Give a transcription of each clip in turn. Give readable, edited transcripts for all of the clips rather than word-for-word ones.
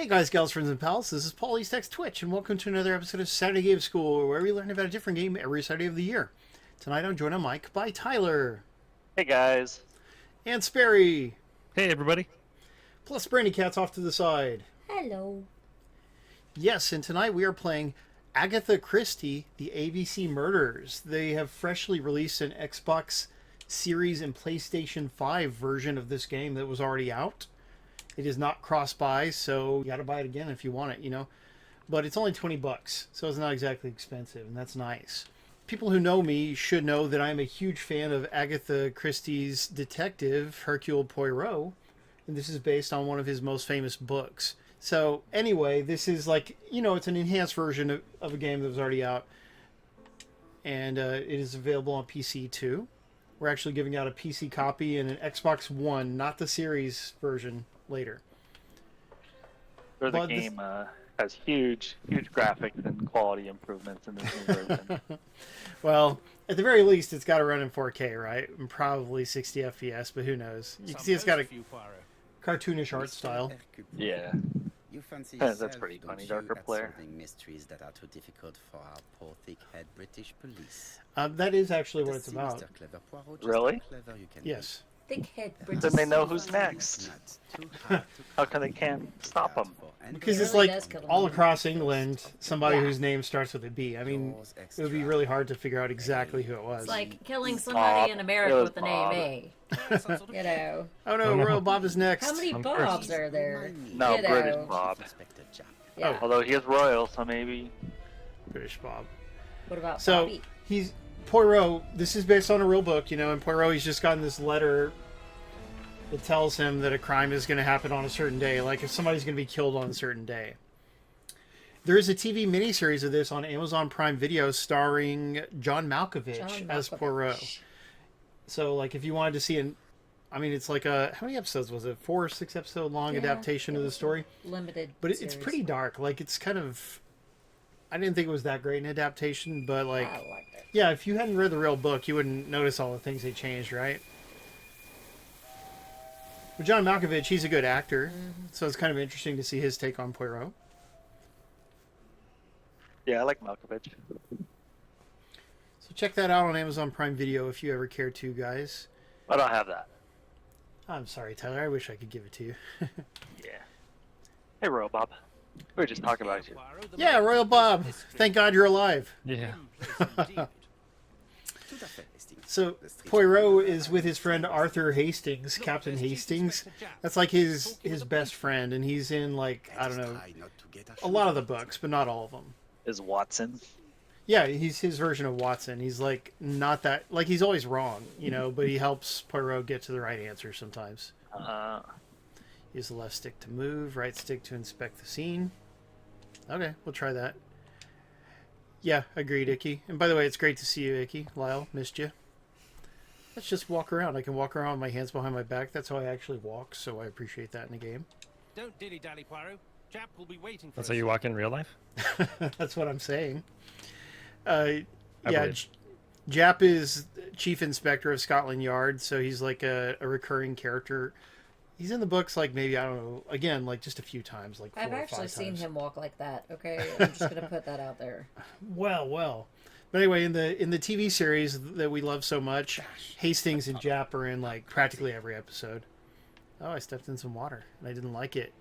Hey guys, gals, friends, and pals, this is Paul EastXTwitch, and welcome to another episode of Saturday Game School, where we learn about a different game every Saturday of the year. Tonight I'm joined on mic by Tyler. Hey guys. And Sperry. Hey everybody. Plus Brandykatz off to the side. Hello. Yes, and tonight we are playing Agatha Christie, the ABC Murders. They have freshly released an Xbox Series and PlayStation 5 version of this game that was already out. It is not cross-buy, so you gotta buy it again if you want it, you know. But it's only $20, so it's not exactly expensive, and that's nice. People who know me should know that I'm a huge fan of Agatha Christie's detective, Hercule Poirot, and this is based on one of his most famous books. So, anyway, this is like, you know, it's an enhanced version of a game that was already out, and it is available on PC too. We're actually giving out a PC copy and an Xbox One, not the Series version, later. The game has huge graphics and quality improvements in this new version. Well, at the very least, it's got to run in 4K, right? And probably 60 FPS, but who knows? You can see it's got a cartoonish art style. Yeah. That's pretty funny, Darker Player. Mysteries that are too difficult for our poor thick-head British police. That is actually what it's about. Really? Yes. Thick-head British. Then they know who's next. How can they can't stop them? Because it's like all across England, somebody whose name starts with a B. I mean, it would be really hard to figure out exactly who it was. It's like killing somebody in America with the name A. You know. Oh no, Royal Bob is next. How many Bobs are there? No, You know. British Bob. Yeah. Although he is royal, so maybe. British Bob. What about So Bobby? he's Poirot. This is based on a real book, you know. And Poirot, he's just gotten this letter that tells him that a crime is going to happen on a certain day, like if somebody's going to be killed on a certain day. There is a TV miniseries of this on Amazon Prime Video starring John Malkovich as Poirot. So, like, if you wanted to see I mean, it's like how many episodes was it? 4 or 6 episode long adaptation of the story. Limited. But it's pretty dark. Like, it's kind of. I didn't think it was that great an adaptation, but like, I liked it. yeah, if you hadn't read the real book, you wouldn't notice all the things they changed, right? But John Malkovich, he's a good actor, so it's kind of interesting to see his take on Poirot. Yeah, I like Malkovich. So check that out on Amazon Prime Video if you ever care to, guys. I don't have that. I'm sorry, Tyler. I wish I could give it to you. Yeah. Hey, Royal Bob. We were just talking about you. Yeah, Royal Bob. Thank God you're alive. Yeah. So Poirot is with his friend Arthur Hastings, Captain Hastings. That's like his best friend, and he's in, like, I don't know, a lot of the books, but not all of them. Is Watson? Yeah, he's his version of Watson. He's like not that, like, he's always wrong, you know, but he helps Poirot get to the right answer sometimes. Use the left stick to move, right stick to inspect the scene. Okay, we'll try that. Yeah, agreed, Icky. And by the way, it's great to see you, Icky. Lyle, missed you. Let's just walk around. I can walk around with my hands behind my back. That's how I actually walk, so I appreciate that in the game. Don't dilly-dally, Poirot. Jap will be waiting for That's us. how you walk in real life? That's what I'm saying. I believe. Jap is Chief Inspector of Scotland Yard, so he's like a recurring character. He's in the books, like, maybe, I don't know, again, like, just a few times, like 4 I've or 5 actually times. seen him walk like that. Okay, I'm just gonna put that out there. Well. But anyway, in the TV series that we love so much, Hastings and Jap are in, like, practically every episode. Oh, I stepped in some water, and I didn't like it.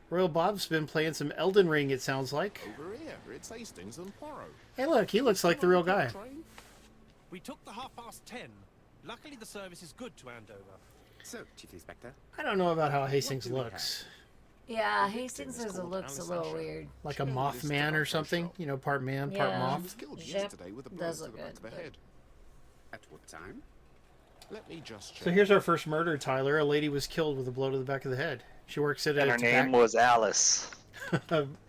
Royal Bob's been playing some Elden Ring, it sounds like. Over here, it's Hastings and Poirot. Hey, look, he looks like the real guy. We took the 10:30. Luckily, the service is good to Andover. So, Chief Inspector. I don't know about how Hastings looks. Yeah, Hastings says it looks a little weird. Like a Mothman or something? You know, part man, part Yeah. moth. Jap does look good. but- At what time? Let me just check. So here's our first murder, Tyler. A lady was killed with a blow to the back of the head. She works at And a her name was Alice.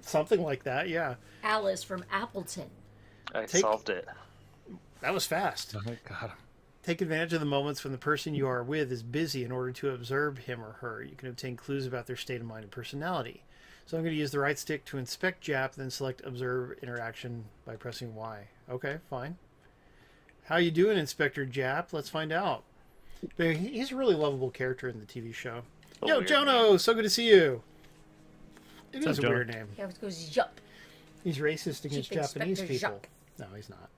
something like that, yeah. Alice from Appleton. I Take- solved it. That was fast. Oh my god. Take advantage of the moments when the person you are with is busy in order to observe him or her. You can obtain clues about their state of mind and personality. So I'm going to use the right stick to inspect Jap, then select Observe Interaction by pressing Y. Okay, fine. How you doing, Inspector Jap? Let's find out. But he's a really lovable character in the TV show. Yo, weird Jono! So good to see you! It What's is up, a weird name. He always goes yup. He's racist against Chief Japanese Inspector people. Jacques. No, he's not.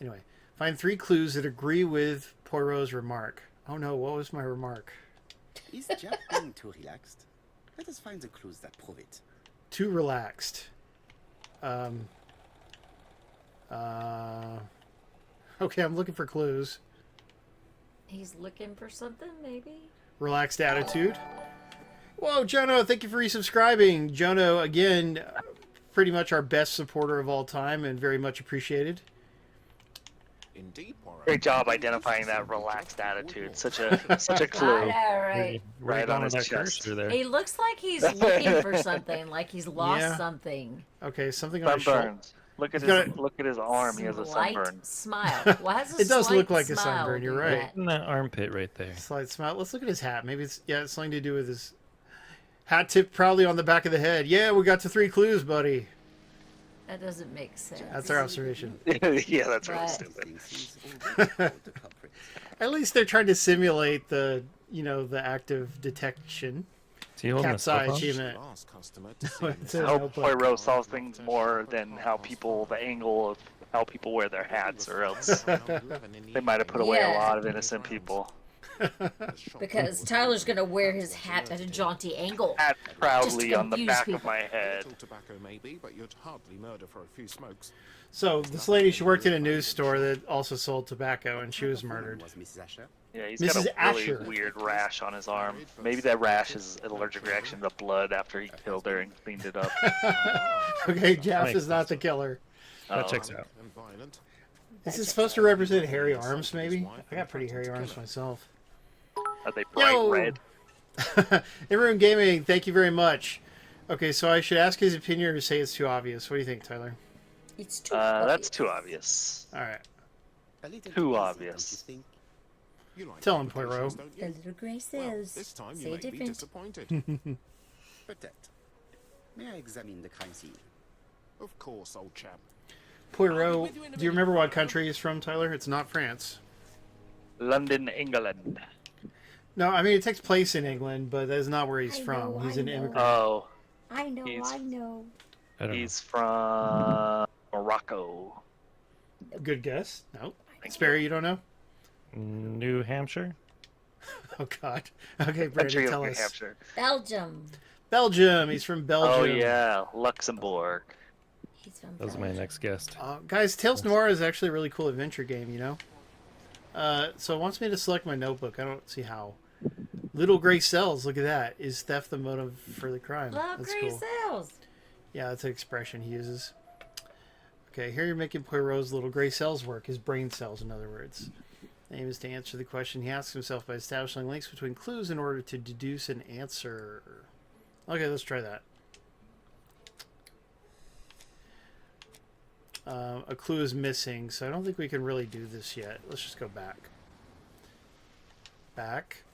Anyway, find 3 clues that agree with Poirot's remark. Oh no, what was my remark? Is Jack being too relaxed? Let us find the clues that prove it. Too relaxed. Okay, I'm looking for clues. He's looking for something, maybe? Relaxed attitude. Whoa, Jono, thank you for resubscribing. Jono, again, pretty much our best supporter of all time and very much appreciated. Indeed, Poirot. Great job identifying that relaxed attitude. Such a clue. I know, right? Where Right you going on with his that chest. cursor there? He looks like he's looking for something, like he's lost Yeah. something. Okay, something on his shoulder. Sunburns. Look at He's got his look at his arm. He has a Slight sunburn. smile. Why has a It does slight look like a smile sunburn, you're do right. that? In that armpit right there. Slight smile. Let's look at his hat. Maybe it's something to do with his hat tipped proudly on the back of the head. Yeah, we got to 3 clues, buddy. That doesn't make sense. That's our observation. Yeah, that's really Right. stupid. Things already told the culprit. At least they're trying to simulate the act of detection. Is he holding a Cat's cell eye phone? achievement. Last customer to see It's this. a I hope notebook. Poirot solves things more than the angle of how people wear their hats, or else they might have put away a Yeah. lot of innocent people. Because Tyler's gonna wear his hat at a jaunty angle. Hat proudly on the confuse back of people. my head. Little tobacco maybe, but you'd hardly murder for a few smokes. So this lady, she worked in a news store that also sold tobacco, and she was murdered. Was Mrs. Asher? Yeah, he's Mrs. got a really Asher. weird rash on his arm. Maybe that rash is an allergic reaction to blood after he killed her and cleaned it up. Okay, Jeff Makes is not the killer. That Oh. checks out. And violent. Is this supposed to represent hairy arms, maybe? I got pretty hairy arms myself. Are they bright Yo! red? Everyone Gaming, thank you very much. Okay, so I should ask his opinion or say it's too obvious. What do you think, Tyler? It's too That's obvious. too obvious. All right. A little Too easy, obvious. don't you think? You like Tell him, complications, Poirot. don't you? The little gray Well, cells. this time Say you may it be different. disappointed. Peut-être. May I examine the crime scene? Of course, old chap. Poirot, do you remember what country he's from, Tyler? It's not France. London, England. No, I mean, it takes place in England, but that is not where he's I from. know, He's I an know. immigrant. Oh, I know, He's- I know. I don't he's from Morocco. Good guess. No. Thank Sperry, you don't know? know. New Hampshire? Oh, God. Okay, Country Brandon, of tell New us. Hampshire. Belgium. Belgium. He's from Belgium. Oh yeah, Luxembourg. He's from That was my Belgium. next guest. Guys, Tales Noir is actually a really cool adventure game, you know? So it wants me to select my notebook. I don't see how. Little gray cells, look at that. Is theft the motive for the crime? Love That's gray cool. cells. Yeah, that's an expression he uses. Okay, here you're making Poirot's little gray cells work, his brain cells, in other words. The aim is to answer the question he asks himself by establishing links between clues in order to deduce an answer. Okay, let's try that. A clue is missing, so I don't think we can really do this yet. Let's just go back. Back.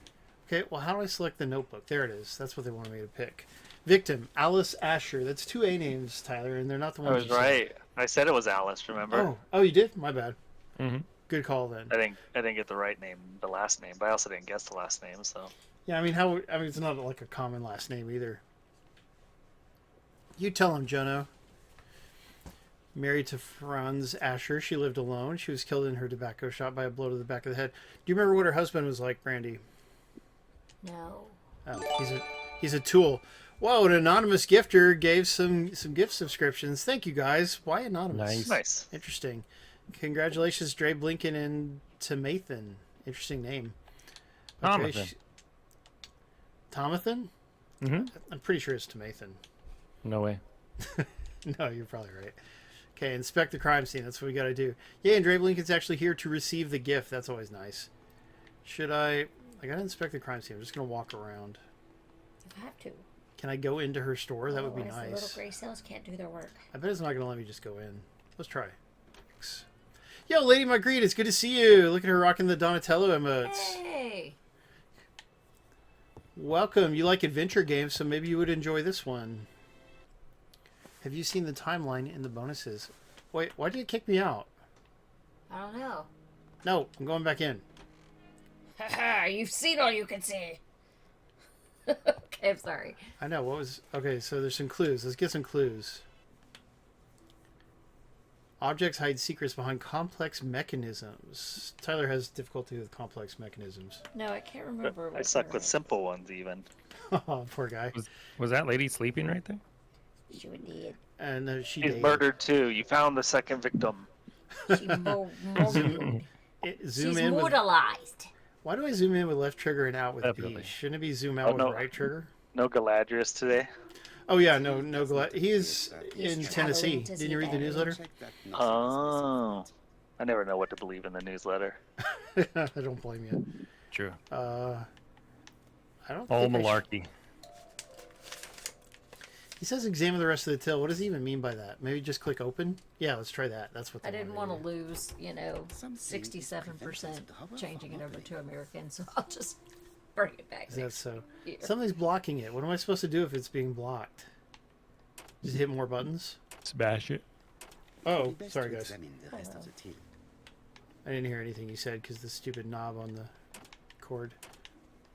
Okay, well, how do I select the notebook? There it is. That's what they wanted me to pick. Victim, Alice Asher. That's 2 A names, Tyler, and they're not the I ones was you said. right. I said it was Alice. Remember? Oh, you did? My bad. Mm-hmm. Good call then. I didn't get the right name, the last name, but I also didn't guess the last name. So Yeah, I mean, it's not like a common last name either. You tell him, Jono. Married to Franz Asher, she lived alone. She was killed in her tobacco shop by a blow to the back of the head. Do you remember what her husband was like, Brandy? No. Oh, he's a tool. Whoa, an anonymous gifter gave some gift subscriptions. Thank you, guys. Why anonymous? Nice. nice. Interesting. Congratulations, Dre Blinken and Tomathan. Interesting name. Tomathan. Tomathan? Mm-hmm. I'm pretty sure it's Tomathan. No way. No, you're probably right. Okay, inspect the crime scene. That's what we got to do. Yeah, and Dre Blinken's actually here to receive the gift. That's always nice. Should I got to inspect the crime scene. I'm just going to walk around. You have to. Can I go into her store? That would be Otherwise, the little nice. gray cells can't do their work. I bet it's not going to let me just go in. Let's try. Thanks. Yo, Lady Marguerite, it's good to see you. Look at her rocking the Donatello emotes. Hey! Welcome. You like adventure games, so maybe you would enjoy this one. Have you seen the timeline in the bonuses? Wait, why did it kick me out? I don't know. No, I'm going back in. Haha, you've seen all you can see. Okay, I'm sorry. I know, what was... Okay, so there's some clues. Let's get some clues. Objects hide secrets behind complex mechanisms. Tyler has difficulty with complex mechanisms. No, I can't remember. I suck with simple ones even. Oh, poor guy. Was that lady sleeping right there? She did. And she She's dated. murdered too. You found the second victim. She murdered. Zoom She's in with... mortalized. Why do I zoom in with left trigger and out with Definitely. B? Shouldn't it be zoom out with no. right trigger? No Galadrius today. Oh yeah, no he's He's in traveling Tennessee. to Didn't you read the Sperry. newsletter? Check that nothing is Oh. I never know what to believe in the newsletter. I don't blame you. True. I don't All think I malarkey. He says examine the rest of the till. What does he even mean by that? Maybe just click open? Yeah, let's try that. That's what I they didn't wanted want to to do. lose, Something is 67% prevented, however, changing it over probably. to American, so I'll just bring it back Is that next so? year. Something's blocking it. What am I supposed to do if it's being blocked? Just hit more buttons? Smash it. Oh, Be best sorry to guys. examine the rest of the till. I didn't hear anything you said because the stupid knob on the cord.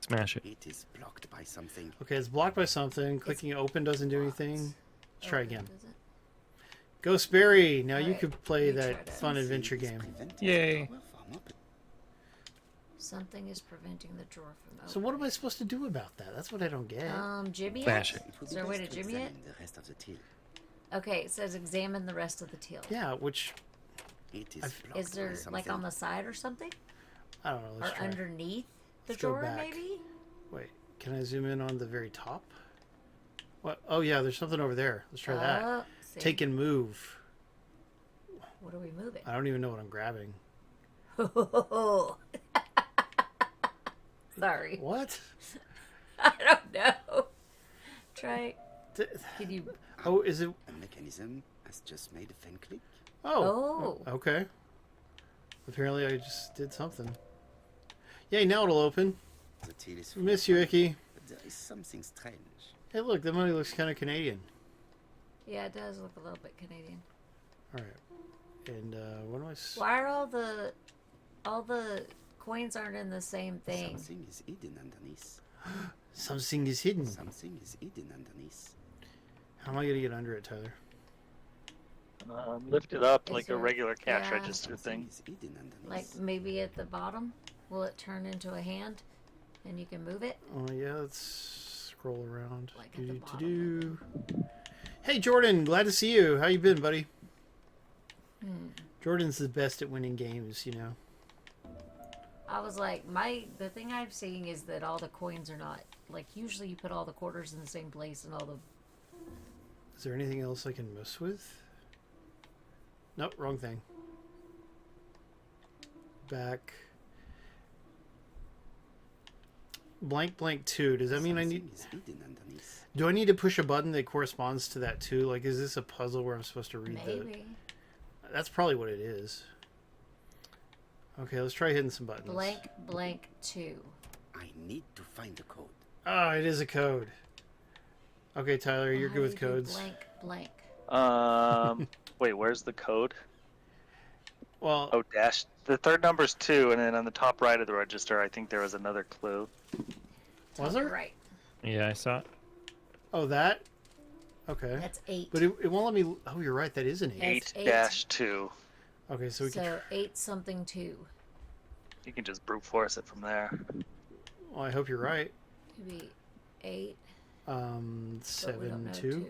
Smash it. It is blocked by something. Okay, it's blocked by something. Clicking open doesn't do anything. Let's try Open, again. does it? Go Sperry! Now you Alright, could play you try that that. fun adventure Something is game. prevented, Yay. however, from opening. Something is preventing the drawer from opening. So what am I supposed to do about that? That's what I don't get. Jimmy Smash it? it. It would Is be there a way best to Jimmy it? examine the rest of the till. Okay, it says examine the rest of the till. Yeah, which It is I've- blocked Is there by like something. on the side or something? I don't know. Or Let's try. underneath the Let's go drawer, back. maybe? Wait, can I zoom in on the very top? What? Oh yeah, there's something over there. Let's try that. Oh, see. Take and move. What are we moving? I don't even know what I'm grabbing. Sorry. What? I don't know. Try. Th- Can you? Oh, is it? A mechanism has just made a fan click. Oh. Oh. Okay. Apparently, I just did something. Yay! Now it'll open. The till is full Miss of you, money, Icky. but there is something strange. Hey, look, the money looks kind of Canadian. Yeah, it does look a little bit Canadian. All right. And what do I? Why are all the coins aren't in the same thing? Something is hidden underneath. Something is hidden. Something is hidden underneath. How am I gonna get under it, Tyler? Lift it up Is like there- a regular cash yeah. register Something thing. is hidden underneath. Like maybe at the bottom, will it turn into a hand, and you can move it? Oh yeah, let's scroll around. Like at the Do-do-do-do. Hey Jordan, glad to see you. How you been, buddy? Jordan's the best at winning games, you know. I was like, the thing I'm seeing is that all the coins are not like usually you put all the quarters in the same place and all the. Is there anything else I can mess with? Nope, wrong thing. Back. Blank blank 2. Does that mean I need... Something is hidden underneath. Do I need to push a button that corresponds to that 2? Like, is this a puzzle where I'm supposed to read Maybe That's probably what it is. Okay, let's try hitting some buttons. blank 2. I need to find the code. Oh, it is a code. Okay, Tyler, you're How good do with you do codes. Blank. Wait, where's the code? Well, Oh, dash. The third number's 2, and then on the top right of the register, I think there was another clue. Was Top there? Right. Yeah, I saw it. oh, that? Okay. That's 8. But it won't let me... Oh, you're right. That is an 8. That's 8-2. Okay, so we can... So 8 something 2. You can just brute force it from there. Well, I hope you're right. Maybe 8. But we don't 7, know 2.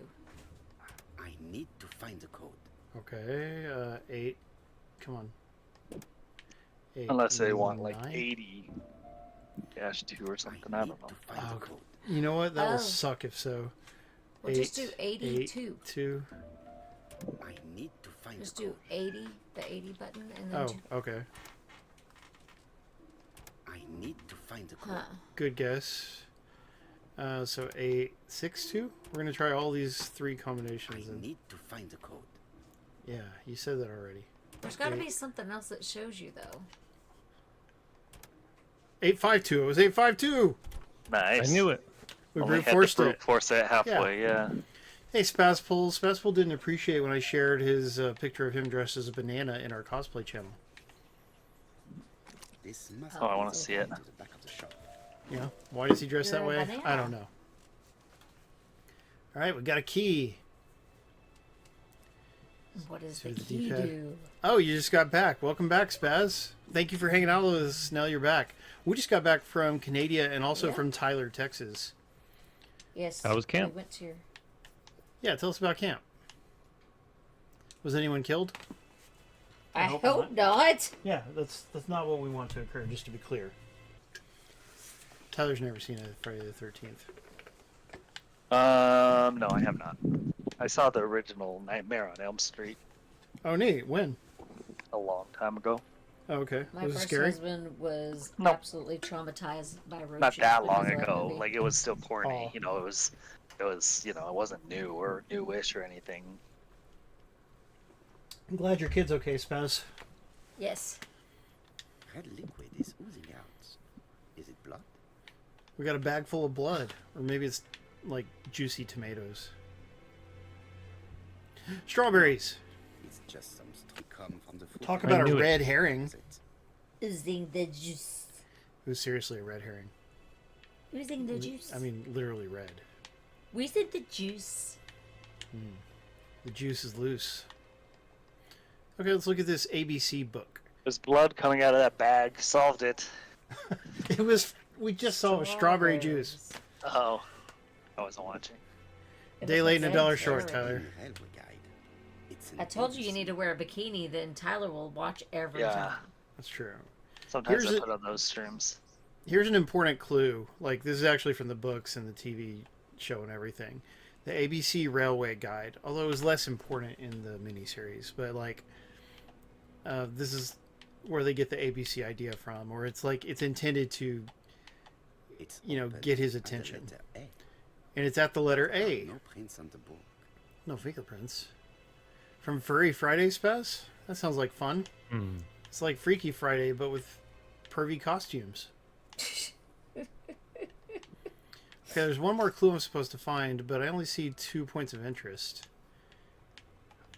I need to find the code. Okay, 8. Come on. 8, Unless they want like 9. 80-2 or something. I need don't know. to find Oh, the code. You know what? That Oh. will suck if so. Well, just do 82. 2. I need to find Just the do code. 80, the 80 button, and then. Oh, okay. I need to find the code. Huh. Good guess. So 8, 6, 2. We're gonna try all these 3 I combinations. And need to find the code. yeah, you said that already. There's got to 8. be something else that shows you, though. 852. It was 852. Nice. I knew it. We Only brute had to forced brute it. force it halfway, yeah. Hey, Spazpool. Spazpool didn't appreciate when I shared his picture of him dressed as a banana in our cosplay channel. This must Oh, I be wanna the see way it. to the back of the shop. Yeah. Why does he dress You're that a way? banana. I don't know. All right, we got a key. What does See the the key D-pad. do? Oh, you just got back. Welcome back, Spaz. Thank you for hanging out with us. Now you're back. We just got back from Canada and also Yeah. from Tyler, Texas. Yes. How was camp? We went to your... Yeah, tell us about camp. Was anyone killed? I hope hope not. Yeah, that's not what we want to occur, just to be clear. Tyler's never seen a Friday the 13th. No, I have not. I saw the original Nightmare on Elm Street Oh, neat. When? a long time ago. Oh, okay. My Was it first scary? husband was No. absolutely traumatized by roaches. Not that long because of that ago. movie. Like it was still corny. Oh. You know, it was, you know, it wasn't new or newish or anything. I'm glad your kid's okay, Spaz. Yes. Red liquid is oozing out. Is it blood? We got a bag full of blood. Or maybe it's like juicy tomatoes. Strawberries. It's just some come from the food. Talk I about a knew it. red herring. Is it? Oozing the juice. It was seriously a red herring. Oozing the juice. I mean, literally red. Oozing the juice. The juice is loose. Okay, let's look at this ABC book. There's blood coming out of that bag. Solved it. It was. We just saw strawberry juice. Oh, I wasn't watching. Day late and a dollar short, Tyler. In Hellway Guide. It's an I told you you ABC. need to wear a bikini, then Tyler will watch every Yeah. time. That's true. Sometimes Here's I a- put on those streams. Here's an important clue. Like, this is actually from the books and the TV show and everything. The ABC Railway Guide, although it was less important in the miniseries, but like, this is where they get the ABC idea from, or it's like it's intended to, It's you know, open get his at the attention. letter A. And it's at the letter A. No prints on the book. No fingerprints. From Furry Friday, Spaz? That sounds like fun. Hmm. It's like Freaky Friday, but with pervy costumes. Okay, there's one more clue I'm supposed to find, but I only see 2 points of interest.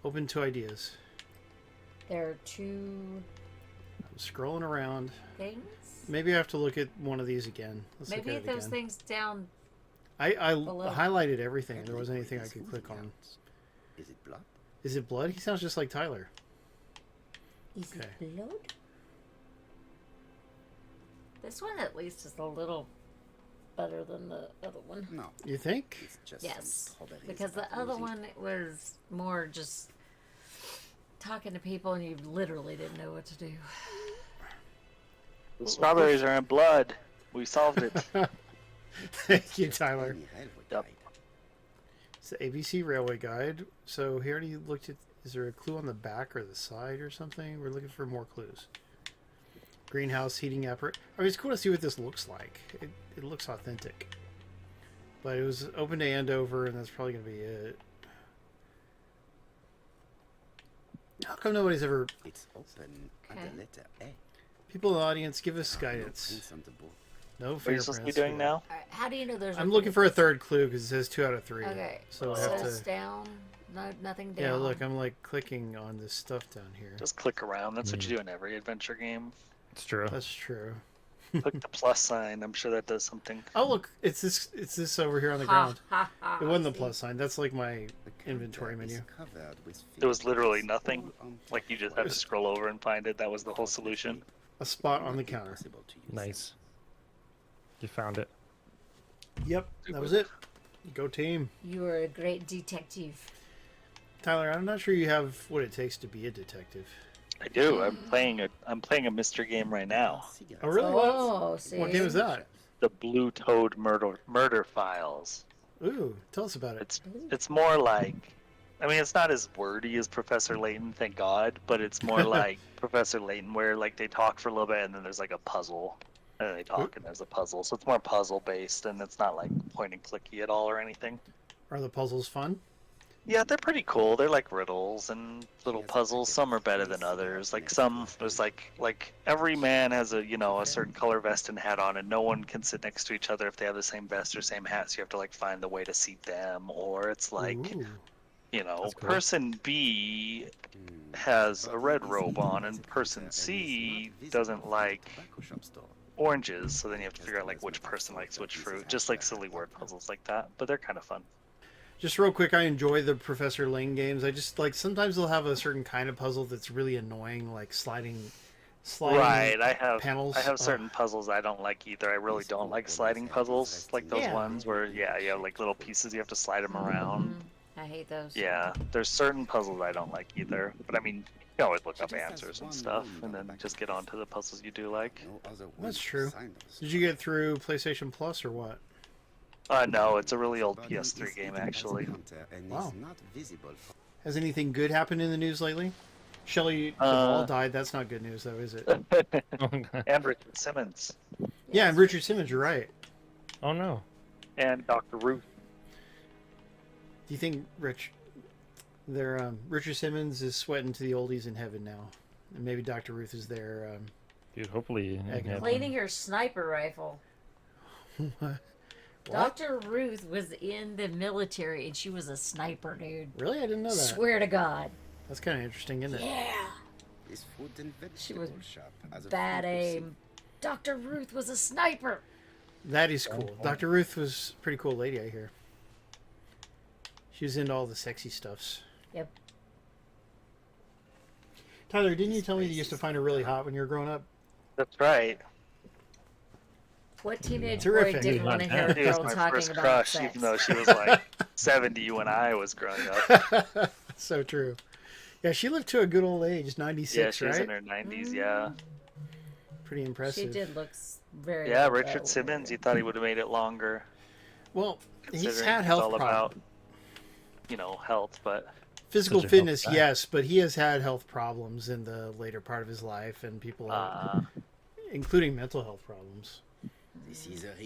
Open to ideas. There are two I'm scrolling around. things. Maybe I have to look at one of these again. Let's Maybe look at it those again. things down. I below. highlighted everything. Red There wasn't liquid anything I is could click oozing on. out. Is it blood? Is it blood? He sounds just like Tyler. Is Okay. it blood? This one at least is a little better than the other one. No. You think? It's just Yes, some strawberries because the that other oozing. one was more just talking to people and you literally didn't know what to do. The strawberries are in blood. We solved it. Thank you, Tyler. Tiny Hellway Yep. Guide. It's the ABC Railway Guide. So here you looked at. Is there a clue on the back or the side or something? We're looking for more clues. Greenhouse heating apparatus. I mean, it's cool to see what this looks like. It looks authentic. But it was open to Andover, and that's probably going to be it. How come nobody's ever... It's open at Okay. the letter A. People in the audience, give us No guidance. prints on the book. No What are you supposed to be fingerprints. doing now? Alright, how do you know there's? I'm looking for a third clue because it says 2 out of 3. Okay, So I so have it's to... down. No, nothing down. Yeah, look, I'm like clicking on this stuff down here. Just click around. That's what you do in every adventure game. It's true. That's true. Click the plus sign. I'm sure that does something. Oh, look, it's this over here on the Ha, ground. ha, ha, It wasn't the see? plus sign. That's like my The inventory counter is menu. covered with There was literally fingerprints nothing. all on Like you just had to scroll over and find it. That was the whole solution. A spot on the Not counter. impossible to use. Nice. You found it. Yep, that was it. Go team. You are a great detective. Tyler, I'm not sure you have what it takes to be a detective. I do. I'm playing a mystery game right now. Cigarettes. Oh, really? Oh, see. What game is that? The Blue Toad Murder Files. Ooh, tell us about it. It's more like, I mean, it's not as wordy as Professor Layton, thank God, but it's more like Professor Layton, where like they talk for a little bit and then there's like a puzzle, and then they talk and there's a puzzle. So it's more puzzle based, and it's not like point and clicky at all or anything. Are the puzzles fun? Yeah, they're pretty cool. They're like riddles and little puzzles. Some are better than others. Like some, there's like every man has a a certain color vest and hat on, and no one can sit next to each other if they have the same vest or same hat. So you have to like find the way to seat them. Or it's like Ooh. That's cool. person B has a red robe on, and person C doesn't like, oranges, so then you have to figure out like which person likes which fruit, just like silly word puzzles like that. But they're kind of fun. Just real quick, I enjoy the Professor Ling games. I just like sometimes they'll have a certain kind of puzzle that's really annoying, like sliding Right, I have panels. certain puzzles I don't like either. I really don't like sliding puzzles, like those Yeah. ones where you have like little pieces you have to slide them around. I hate those. Yeah, there's certain puzzles I don't like either. But I mean, you can always look up answers and stuff, and then just get on to the puzzles you do like. That's true. Did you get through PlayStation Plus or what? No, it's a really old PS3 game actually. Wow. Has anything good happened in the news lately? Shelley Duvall died. That's not good news, though, is it? And Richard Simmons. Yeah, and Richard Simmons. You're right. Oh no. And Dr. Ruth. Do you think Richard Simmons is sweating to the oldies in heaven now, and maybe Dr. Ruth is there? Dude, hopefully. in heaven. Cleaning her sniper rifle. What? Dr. Ruth was in the military and she was a sniper, dude. Really, I didn't know that. Swear to God. That's kind of interesting, isn't it? Yeah. She was bad aim. Dr. Ruth was a sniper. That is cool. Dr. Ruth was a pretty cool lady, I hear. She was into all the sexy stuffs. Yep. Tyler, didn't you tell me you used to find her really hot when you were growing up? That's right. What teenage Terrific. boy didn't want to hear a She was girl my talking first about crush, sex? even though she was like 70 when I was growing up. So true. Yeah, she lived to a good old age, 96, Yeah, she was right? in her 90s, yeah. Pretty impressive. She did look very. Yeah, like Richard that. Simmons, you thought he would have made it longer. Well, he's Considering had it's health all problems. about, health, but Physical Such a fitness, health guy. yes, but he has had health problems in the later part of his life, and people, including mental health problems.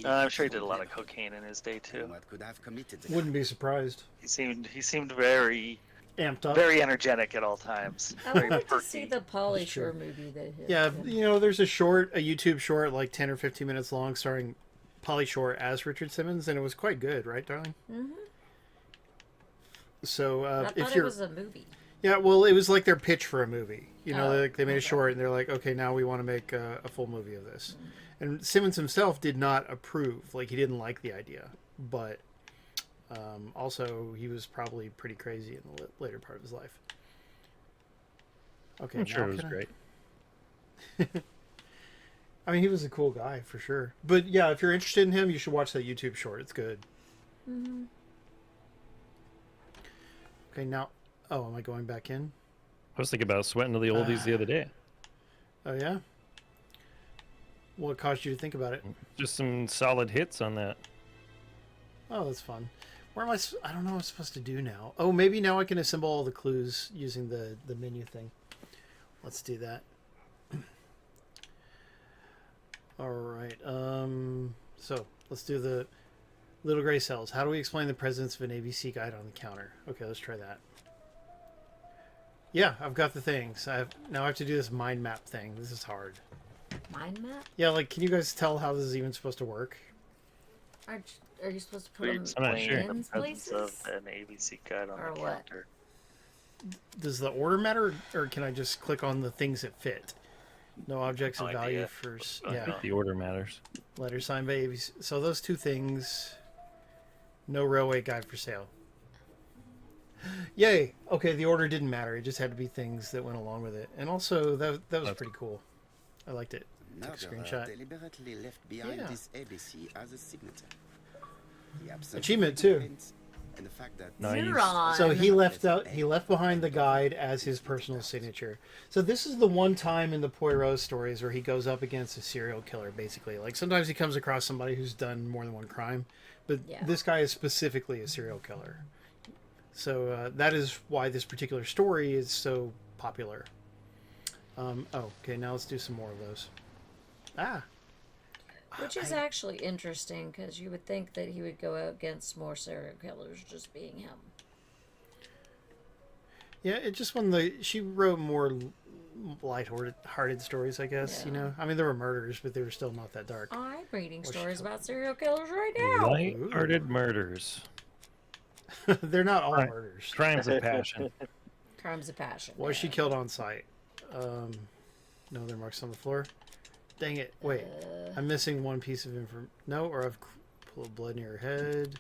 I'm sure he did a lot of cocaine in his day too. Wouldn't be surprised. He seemed very Amped up. very energetic at all times. I Very wanted to see perky. the Pauly That's true. Shore movie that hit. Yeah, there's a YouTube short, like 10 or 15 minutes long, starring Pauly Shore as Richard Simmons, and it was quite good, right, darling? Mm-hmm. So I if thought it you're, was a movie. yeah, well, it was like their pitch for a movie. Oh, like they made a okay. short, and they're like, okay, now we want to make a full movie of this. And Simmons himself did not approve; like he didn't like the idea, but also he was probably pretty crazy in the later part of his life. Okay, I'm sure now it was can I- great. I mean, he was a cool guy for sure. But yeah, if you're interested in him, you should watch that YouTube short. It's good. Mm-hmm. Okay, now, am I going back in? I was thinking about sweating to the oldies the other day. Oh yeah. What caused you to think about it? Just some solid hits on that. Oh, that's fun. Where am I? I don't know what I'm supposed to do now. Oh, maybe now I can assemble all the clues using the menu thing. Let's do that. All right. So let's do the little gray cells. How do we explain the presence of an ABC guide on the counter? Okay, let's try that. Yeah, I've got the things. Now I have to do this mind map thing. This is hard. Mind map? Yeah, like, can you guys tell how this is even supposed to work? Are you supposed to put We them I'm not explained sure. the in presence places? of an ABC guide on Or the what? counter. Does the order matter, or can I just click on the things that fit? No objects No of value idea. for I yeah, think the order matters. letter sign by ABC. So those two things. No railway guide for sale. Yay! Okay, the order didn't matter. It just had to be things that went along with it, and also that was That's- pretty cool. I liked it. Took a screenshot. Deliberately left behind Yeah. this ABC as a signature. The absence of Achievement, too. fingerprints and the fact that Nice. Neuron. So he left behind the guide as his personal signature. So this is the one time in the Poirot stories where he goes up against a serial killer, basically. Like sometimes he comes across somebody who's done more than one crime, but Yeah. this guy is specifically a serial killer. So that is why this particular story is so popular. Okay, now let's do some more of those. Which is actually interesting because you would think that he would go out against more serial killers just being him. Yeah, it just she wrote more light-hearted stories, I guess. Yeah. I mean, there were murders, but they were still not that dark. I'm reading Or stories she- about serial killers right now. Light-hearted murders. They're not all Right. murders. Crimes of passion. Crimes of passion. Was she yeah. killed on site? No other marks on the floor. Dang it. Wait. I'm missing one piece of information. No, or I've pulled blood near your head.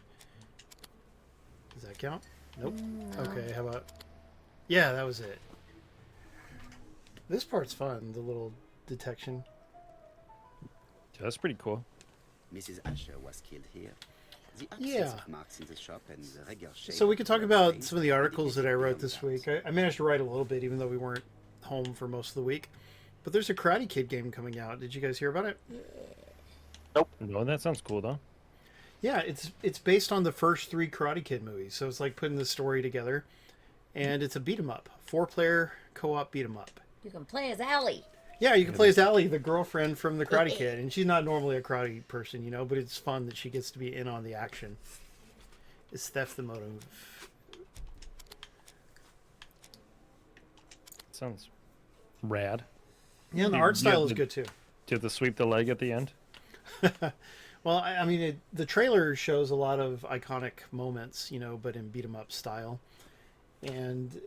Does that count? Nope. No. Okay, how about... Yeah, that was it. This part's fun, the little detection. That's pretty cool. Mrs. Asher was killed here. The Yeah. absence of marks in the shop and the regular shape So we of could the talk blood about stains some of the articles that I indicated wrote beyond this doubt. week. I managed to write a little bit, even though we weren't home for most of the week. But there's a Karate Kid game coming out. Did you guys hear about it? No, that sounds cool though. Yeah, it's based on the first 3 Karate Kid movies. So it's like putting the story together. And it's a beat 'em up. 4-player co-op beat 'em up. You can play as Allie. Yeah, you can play as Allie, the girlfriend from the Karate Kid. And she's not normally a karate person, you know, but it's fun that she gets to be in on the action. Is theft the motive? Sounds rad. Yeah, and the You- art you style have is to- good too. Do you have to sweep the leg at the end? Well, I mean, the trailer shows a lot of iconic moments, you know, but in beat 'em up style. And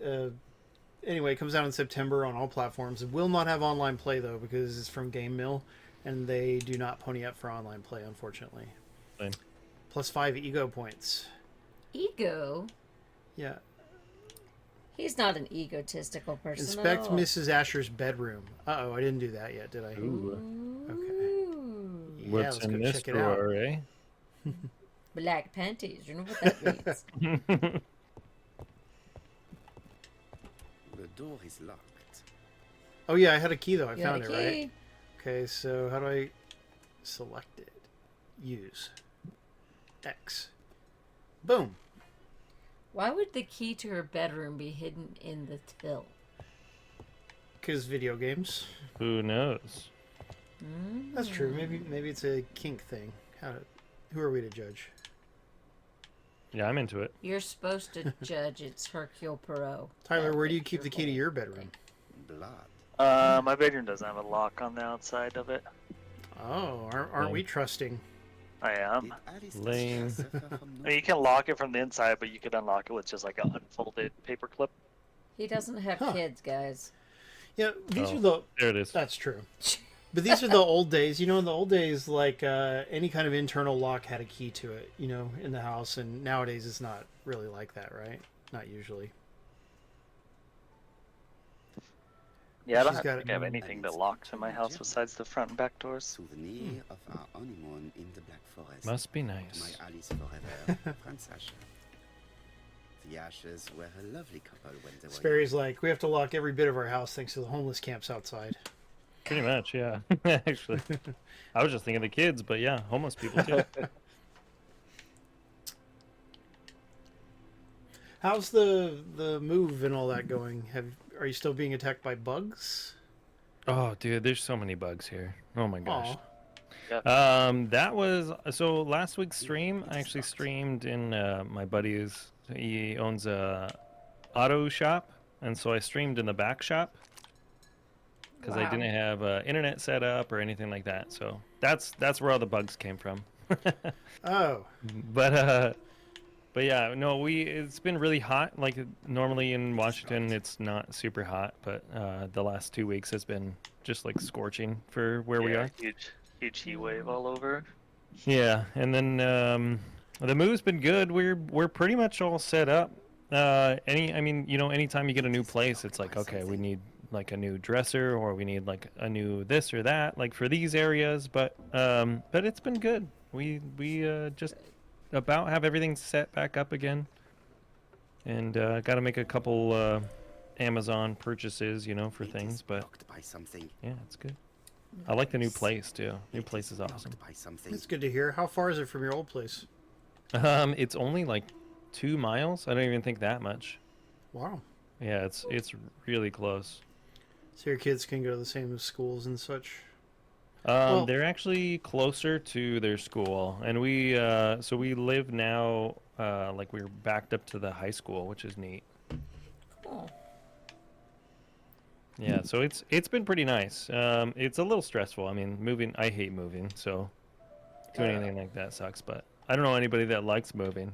anyway, it comes out in September on all platforms. It will not have online play though, because it's from Game Mill, and they do not pony up for online play, unfortunately. Lame. Plus 5 ego points. Ego? Yeah. He's not an egotistical person. Inspect at all. Mrs. Asher's bedroom. Uh-oh, I didn't do that yet, did I? Ooh. Okay. Ooh. Yeah, What's let's in go this check it out. drawer, eh? Black panties. You know what that means. The door is locked. Oh yeah, I had a key though. I You found got it, a right? key. Okay, so how do I select it? Use. X. Boom. Why would the key to her bedroom be hidden in the till? Because video games. Who knows? That's true. Maybe it's a kink thing. Who are we to judge? Yeah, I'm into it. You're supposed to judge. It's Hercule Poirot. Tyler, That where do you makes keep the key to your bedroom? Blood. My bedroom doesn't have a lock on the outside of it. Oh, aren't we trusting? I am. Did Alice Lame. Asher suffer from I mean, you can lock it from the inside, but you could unlock it with just like an unfolded paper clip. He doesn't have Huh. kids, guys. Yeah, these Oh. are the. There it is. That's true. But these are the old days. You know, in the old days, like any kind of internal lock had a key to it, you know, in the house. And nowadays it's not really like that, right? Not usually. Yeah, I don't She's have, got think I have anything that locks in my house besides the front and back doors. souvenir of our honeymoon in the Black Forest. Must be My nice. Alice forever, Franz Asher. The Ashers were a lovely couple when they were Sperry's like, we have to lock every bit of our house thanks to the homeless camps outside. Pretty much, yeah. Actually, I was just thinking the kids, but yeah, homeless people too. How's the move and all that going? Are you still being attacked by bugs? Oh, dude, there's so many bugs here. Oh my gosh. Aw. That was so last week's stream. I actually streamed in my buddy's. He owns a auto shop, and so I streamed in the back shop because I Wow. didn't have internet set up or anything like that. So that's where all the bugs came from. Oh. But yeah, no, it's been really hot. Like normally in Washington, it's not super hot, but the last 2 weeks has been just like scorching for where we are. Huge heat wave all over. Yeah, and then the move's been good. We're pretty much all set up. Anytime you get a new place, it's like, okay, we need like a new dresser, or we need like a new this or that, like for these areas. But it's been good. We just about have everything set back up again, and got to make a couple Amazon purchases, for It things. is But blocked by something. yeah, it's good. I like the new place too. New place is awesome. Blocked by something. That's good to hear. How far is it from your old place? It's only like 2 miles. I don't even think that much. Wow. Yeah, it's really close. So your kids can go to the same schools and such? They're actually closer to their school, and we live now like we're backed up to the high school, which is neat. Oh. Yeah, so it's been pretty nice. It's a little stressful. I mean, I hate moving, so doing anything like that sucks. But I don't know anybody that likes moving,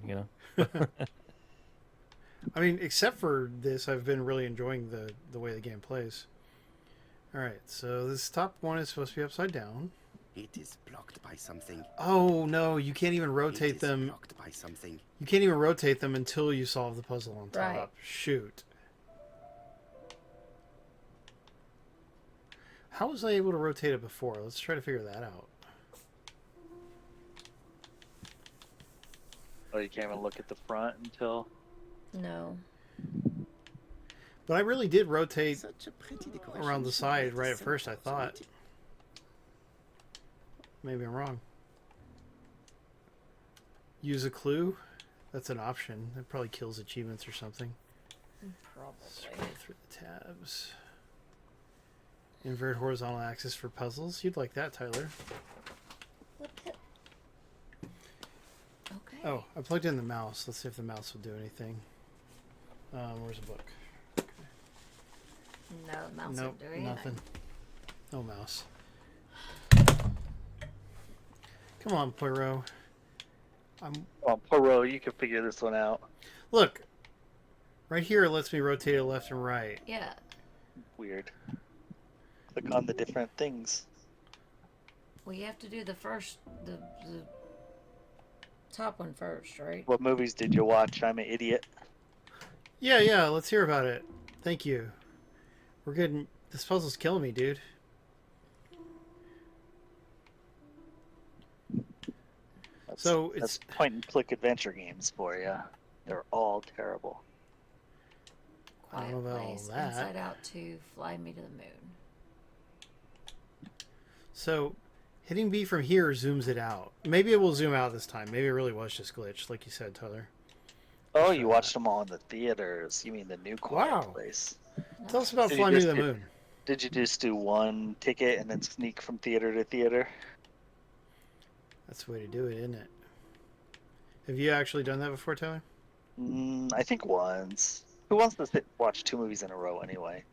I mean, except for this, I've been really enjoying the way the game plays. All right, so this top one is supposed to be upside down. It is blocked by something. Oh no, you can't even It rotate is them. blocked by something. You can't even rotate them until you solve the puzzle on top. Right. Shoot. How was I able to rotate it before? Let's try to figure that out. Oh, you can't even look at the front until. No. But I really did rotate Such a pretty decoration. around the should side be right at so first, I thought. obsolete. Maybe I'm wrong. Use a clue? That's an option. That probably kills achievements or something. Probably. Scroll through the tabs. Invert horizontal axis for puzzles. You'd like that, Tyler. Okay. Oh, I plugged in the mouse. Let's see if the mouse will do anything. Where's the book? No, mouse Nope, won't do anything. nothing. No mouse. Come on, Poirot. Oh, Poirot, you can figure this one out. Look. Right here it lets me rotate it left and right. Yeah. Weird. Click on the different things. Well, you have to do the top one first, right? What movies did you watch? I'm an idiot. Yeah, let's hear about it. Thank you. We're getting... This puzzle's killing me, dude. So That's it's... point-and-click adventure games for you. They're all terrible. I don't Quiet know about all Place, that. Inside Out 2, Fly Me to the Moon. So, hitting B from here zooms it out. Maybe it will zoom out this time. Maybe it really was just glitched, like you said, Tyler. Oh, Sure. you watched them all in the theaters. You mean the new Quiet Wow. Place. Tell us about Did you Fly Me to just the do- Moon. Did you just do one ticket and then sneak from theater to theater? That's the way to do it, isn't it? Have you actually done that before, Tyler? I think once. Who wants to watch 2 movies in a row anyway?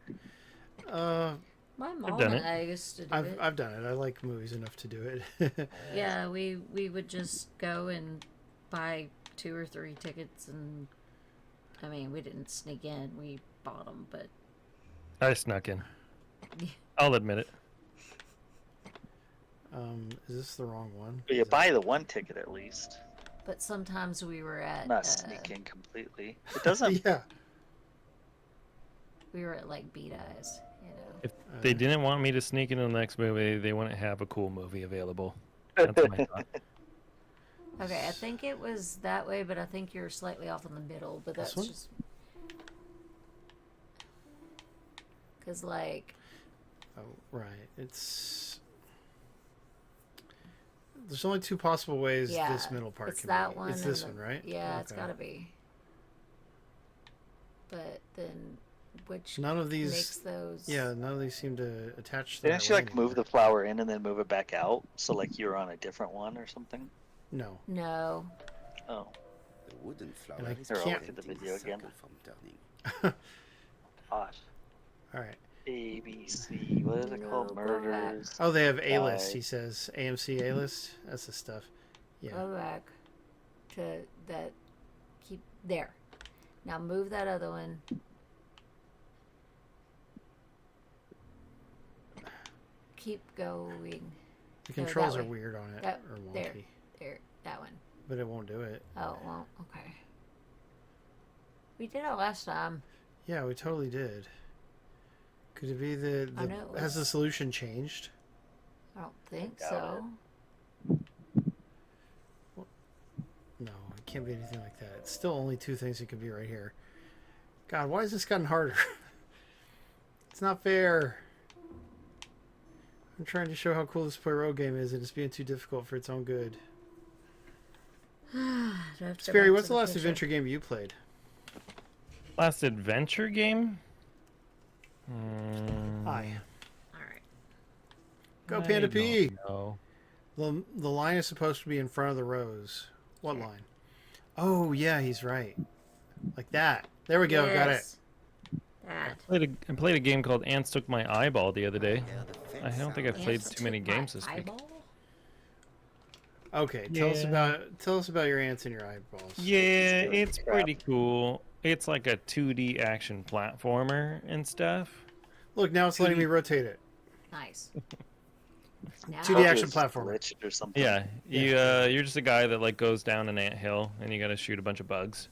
My mom done and it. I used to do it. I've done it. I like movies enough to do it. Yeah, we would just go and buy 2 or 3 tickets, and I mean, we didn't sneak in. We bought them, but I snuck in. I'll admit it. Is this the wrong one? But you Is that- buy the one ticket at least. sometimes we were at Not sneak in completely. It doesn't. Yeah. we were at like Beat Eyes, you know. If they didn't want me to sneak into the next movie, they wouldn't have a cool movie available. That's my thought. Okay, I think it was that way, but I think you're slightly off in the middle. But This that's one? just because, like, Oh, right. It's... There's only 2 possible ways yeah, this middle part it's can that be. one. It's and this the- one, right? Yeah, it's Okay. gotta be. But then, which None of these... makes those? Yeah, none of these seem to attach to the Didn't right you way like move the anymore. flower in and then move it back out? So like you're on a different one or something? No. No. Oh. The wooden flower And I is Here, I'll can't- look at the preventing video circle again. from turning. Gosh. All right. A, B, C. What is it called? No, go back. Murders. Oh, they have A-list, Right. he says. AMC A-list. That's the stuff. Yeah. Go back to that. Keep there. Now move that other one. Keep going. The that controls are way. weird on it. That- Or wonky. there. There. That one. But it won't do it. Oh, well, okay. We did it last time. Yeah, we totally did. Could it be I know it has the was- solution changed? I don't think doubt so. No, it can't be anything like that. It's still only 2 things it could be right here. God, why has this gotten harder? It's not fair. I'm trying to show how cool this Poirot game is, and it's being too difficult for its own good. Do I have to go Sperry, back what's to the last picture? adventure game you played? Last adventure game? Hi. Alright. Go Panda P! No. The line is supposed to be in front of the rows. What line? Oh, yeah, he's right. Like that. There we go. Got it. Yes. That. I played a game called Ants Took My Eyeball the other day. Hear the faint I don't think I've sound. played Ants too many took my games this week. eyeball? Okay, Yeah. tell us about your ants and your eyeballs. Yeah, Let's do it. it's pretty cool. It's like a 2D action platformer and stuff. Look, now it's letting me rotate it. Nice. Now, 2D action Just platformer. glitched or something. Yeah, you're just a guy that like goes down an anthill and you gotta shoot a bunch of bugs.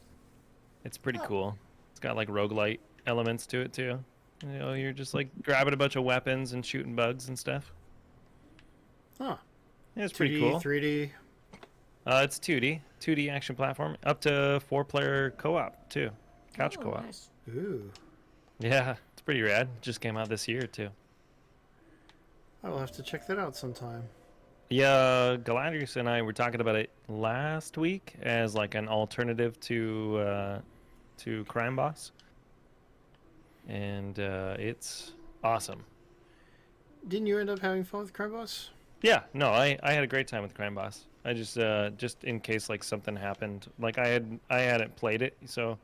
It's pretty Oh. cool. It's got like roguelite elements to it too. You know, you're just like grabbing a bunch of weapons and shooting bugs and stuff. Huh. Yeah, it's 2D, pretty cool. 3D. It's 2D action platform, up to 4-player co-op too, couch oh, co-op. nice. Ooh. Yeah, it's pretty rad. Just came out this year too. I will have to check that out sometime. Yeah, Galadrius and I were talking about it last week as like an alternative to Crime Boss, and it's awesome. Didn't you end up having fun with Crime Boss? Yeah, no, I had a great time with Crime Boss. I just in case like something happened, like I hadn't played it, so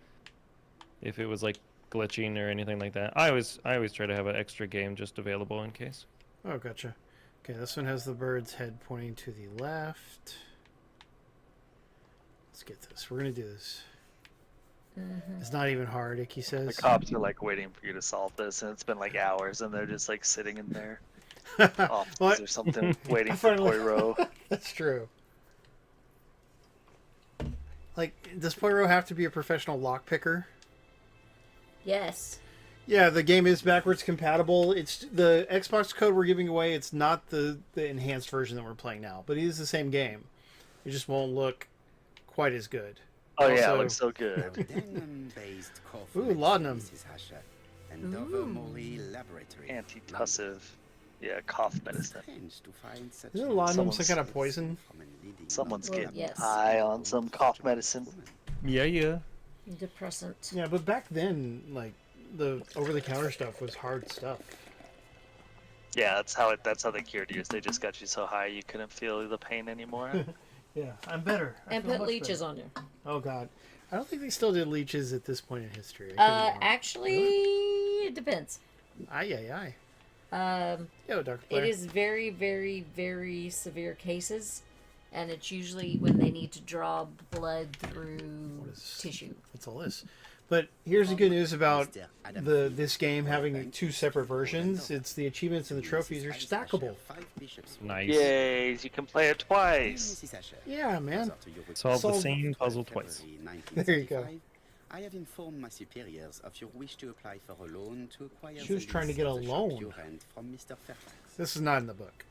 if it was like glitching or anything like that, I always try to have an extra game just available in case. Oh, gotcha. Okay, this one has the bird's head pointing to the left. Let's get this. We're gonna do this. It's not even hard, Icky The says. cops are like waiting for you to solve this, and it's been like hours, and they're just like sitting in their offices What? or something, waiting for Finally- Poirot. That's true. Like, does Poirot have to be a professional lockpicker? Yes. Yeah, the game is backwards compatible. It's the Xbox code we're giving away. It's not the enhanced version that we're playing now, but it is the same game. It just won't look quite as good. Oh yeah, Also- it looks so good. Laudanum-based cough Ooh, medicine, laudanum. Mrs. Asher, and Dover Mori Laboratory. Antitussive, yeah, cough medicicine. Strange to find such Isn't a- laudanum some Someone's- kind of poison? from a leading Someone's Well, getting yes. high on some cough medicine. Yeah. Depressant. Yeah, but back then, like, the over-the-counter stuff was hard stuff. Yeah, that's how they cured you. Is they just got you so high you couldn't feel the pain anymore. Yeah, I'm better. I And feel put much leeches better. on you. Oh god, I don't think they still did leeches at this point in history. I could be wrong. Actually, it depends. Aye, aye. Yo, Dr. It Blair. is very, very, very severe cases, and it's usually when they need to draw blood through is- tissue. What's all this? But here's the good news about Mr. Adam this game having two separate versions. It's the achievements and the trophies are Mrs. Asher, stackable. 5 bishops. Nice. Yay, you can play it twice. Mrs. Asher, Yeah, man. after your Solve the Solve- same puzzle twice. February There you go. 1935, I have informed my superiors of your wish to apply for a loan to acquire She was the trying to lease get of a the shop loan. you rent from Mr. Fairfax. This is not in the book.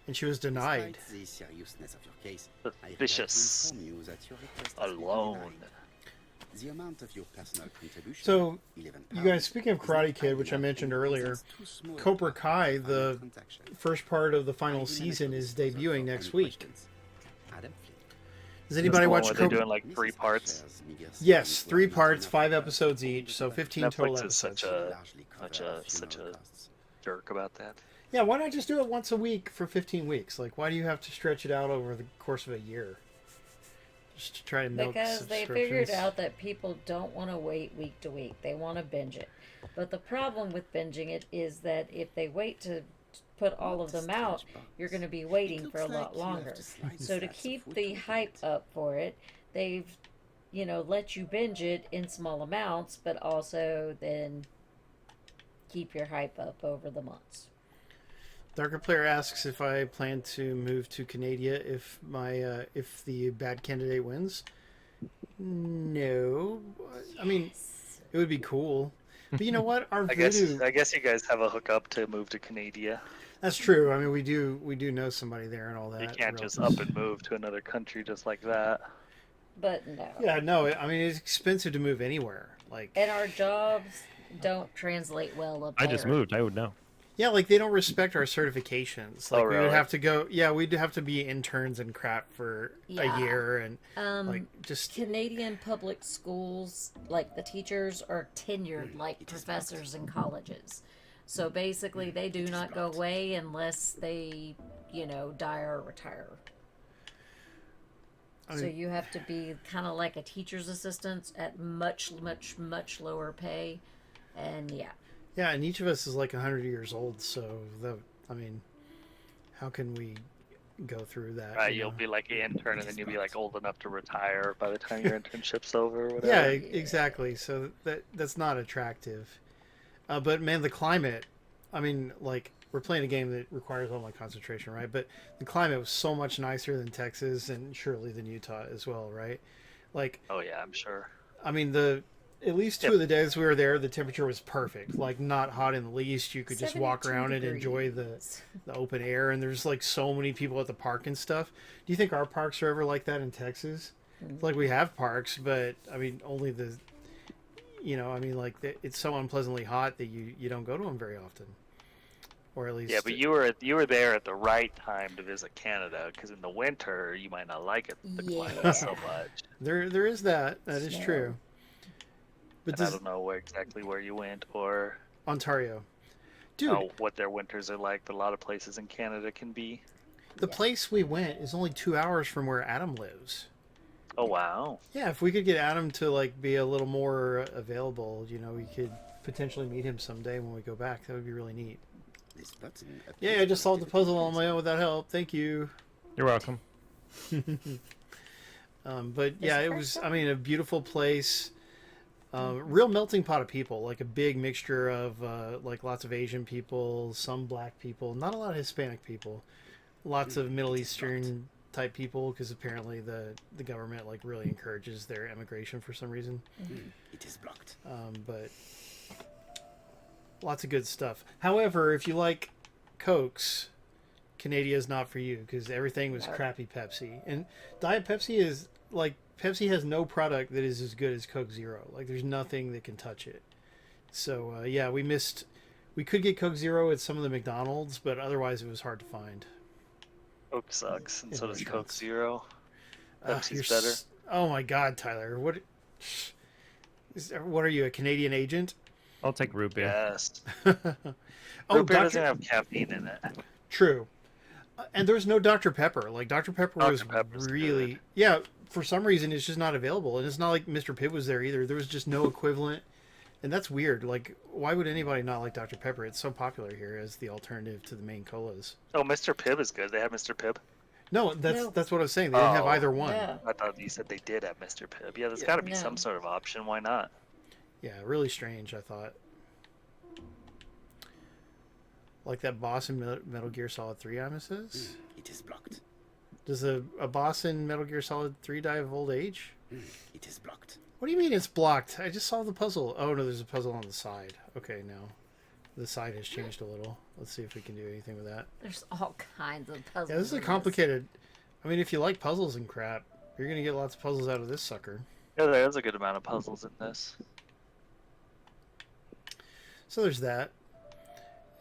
And she was denied. Despite the seriousness of your case, I regret to Suspicious. inform you that your request A has been loan. denied. The amount of your personal contribution, So, 11 you pounds, guys, speaking of is Karate not Kid, which I enough mentioned and earlier, represents too small a Cobra part of Kai, the final the transaction. first part of the Are final you season at is your disposal debuting for next any week. questions? Adam Flynn. Does anybody The one watch where they're Cobra? doing like 3 Mrs. parts. Asher's meager Yes, savings 3 were not parts, enough 5 to episodes afford each, so the 15 total Netflix is episodes. such a largely such cover a such funeral a costs. jerk about that. Yeah, why not just do it once a week for 15 weeks? Like, why do you have to stretch it out over the course of a year? Just to try and milk Because they subscriptions. figured out that people don't want to wait week to week. They want to binge it. But the problem with binging it is that if they wait to put all of them out, you're going to be waiting for a lot longer. So to keep the hype up for it, they've, let you binge it in small amounts, but also then keep your hype up over the months. Darker Player asks if I plan to move to Canada if if the bad candidate wins. No, I mean it would be cool, but you know what? Our I guess voodoo. I guess you guys have a hookup to move to Canada. That's true. I mean, we do know somebody there and all that. You can't just relatives. up and move to another country just like that. But no. Yeah, no. I mean, it's expensive to move anywhere. Like, And our jobs don't translate well up I just there. moved. I would know. yeah, like they don't respect our certifications. Like Oh, we really? would have to go. Yeah, we'd have to be interns and crap for Yeah. a year and Um, like just. Canadian public schools, like the teachers, are tenured like professors in colleges. So basically, they do not go away unless they, die or retire. I So mean, you have to be kind of like a teacher's assistant at much, much, much lower pay. And yeah. yeah, and each of us is like 100 years old. So I mean, how can we go through that? Right, you you'll know? be like an intern, and then you'll be like old enough to retire by the time your internship's over. Or Yeah, whatever. exactly. So that's not attractive. But man, the climate. I mean, like we're playing a game that requires all my concentration, right? But the climate was so much nicer than Texas and surely than Utah as well, right? Like, Oh yeah, I'm sure. I mean, at least 2 of the days we were there, the temperature was perfect. Like, not hot in the least. You could just walk 72 around and enjoy the open air. And there's like so many people at the park and stuff. Do you think our parks are ever like that in Texas? It's like we have parks, but I mean, only it's so unpleasantly hot that you don't go to them very often, or at least. Yeah, but you were there at the right time to visit Canada, because in the winter you might not like it the climate so much. There is that. That is Snow. true. But And I don't know exactly where you went or Ontario, dude, what their winters are like, but a lot of places in Canada can be. the place we went is only 2 hours from where Adam lives. Oh wow. Yeah, if we could get Adam to like be a little more available, we could potentially meet him someday when we go back. That would be really neat. This button Yeah, I just solved the puzzle on my own without help. Thank you. You're welcome. But yeah, it was, I mean, a beautiful place. Real melting pot of people, like a big mixture of like lots of Asian people, some black people, not a lot of Hispanic people, lots of Middle Eastern type people, because apparently the government like really encourages their immigration for some reason. It is blocked. But lots of good stuff. However, if you like Cokes, Canada is not for you, because everything was crappy Pepsi. And Diet Pepsi is like, Pepsi has no product that is as good as Coke Zero. Like, there's nothing that can touch it. So yeah, we could get Coke Zero at some of the McDonald's, but otherwise it was hard to find. Coke sucks, and It so really does Coke does. Zero. You're Pepsi's better. Oh my God, Tyler, what are you, a Canadian agent? I'll take root beer. Yes. Oh, Root beer doesn't have caffeine in it. True. And there's no Dr. Pepper. Like, Dr. Pepper was Dr. Pepper's really... good. Yeah, for some reason, it's just not available. And it's not like Mr. Pibb was there either. There was just no equivalent. And that's weird. Like, why would anybody not like Dr. Pepper? It's so popular here as the alternative to the main colas. Oh, Mr. Pibb is good. They have Mr. Pibb. No, that's No. what I was saying. They didn't have Oh. either one. Yeah. I thought you said they did have Mr. Pibb. Yeah, there's got to be No. some sort of option. Why not? Yeah, really strange, I thought. Like that boss in Metal Gear Solid 3, Ima says? It is blocked. Does a boss in Metal Gear Solid 3 die of old age? It is blocked. What do you mean it's blocked? I just solved the puzzle. Oh, no, there's a puzzle on the side. Okay, now the side has changed a little. Let's see if we can do anything with that. There's all kinds of puzzles. Yeah, this is a in complicated... I mean, if you like puzzles and crap, you're going to get lots of puzzles out of this sucker. Yeah, there's a good amount of puzzles in this. So there's that.